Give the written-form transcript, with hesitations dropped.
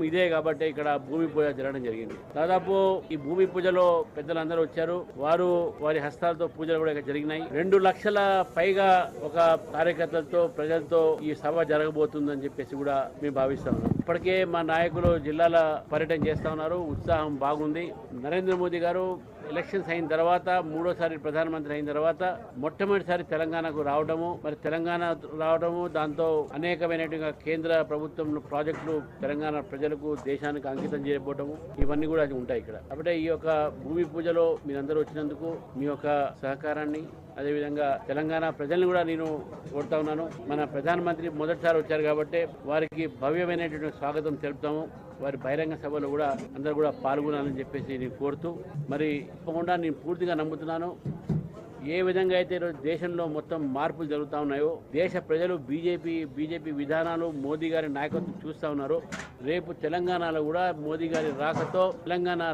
ఇదే కాబట్టి ఇక్కడ భూమి పూజ జరగడం జరిగింది. దాదాపు ఈ భూమి పూజలో పెద్దలందరూ వచ్చారు. వారు వారి హస్తాలతో పూజలు కూడా జరిగినాయి. 2 లక్షల పైగా ఒక కార్యకర్తలతో ప్రజలతో ఈ సభ జరగబోతుందని చెప్పేసి కూడా మేము భావిస్తా ఉన్నాం. ఇప్పటికే మా నాయకులు జిల్లాల పర్యటన చేస్తా ఉన్నారు. ఉత్సాహం బాగుంది. నరేంద్ర మోదీ గారు ఎలక్షన్స్ అయిన తర్వాత మూడోసారి ప్రధానమంత్రి అయిన తర్వాత మొట్టమొదటిసారి తెలంగాణకు రావడము దాంతో అనేకమైనటువంటి కేంద్ర ప్రభుత్వం ప్రాజెక్టులు తెలంగాణ ప్రజలకు దేశానికి అంకితం చేయబోవటము ఇవన్నీ కూడా ఉంటాయి ఇక్కడ. కాబట్టి ఈ యొక్క భూమి పూజలో మీరందరూ వచ్చినందుకు మీ యొక్క సహకారాన్ని అదేవిధంగా తెలంగాణ ప్రజల్ని కూడా నేను కోరుతా ఉన్నాను. మన ప్రధానమంత్రి మొదటిసారి వచ్చారు కాబట్టి వారికి భవ్యమైనటువంటి స్వాగతం తెలుపుతాము. వారి బహిరంగ సభలో కూడా అందరూ కూడా పాల్గొనాలని చెప్పేసి నేను కోరుతూ మరి తప్పకుండా నేను పూర్తిగా నమ్ముతున్నాను. ఏ విధంగా అయితే ఈరోజు దేశంలో మొత్తం మార్పులు జరుగుతూ ఉన్నాయో దేశ ప్రజలు బీజేపీ విధానాలు మోదీ గారి నాయకత్వం చూస్తూ ఉన్నారు. రేపు తెలంగాణలో కూడా మోదీ గారి రాకతో తెలంగాణ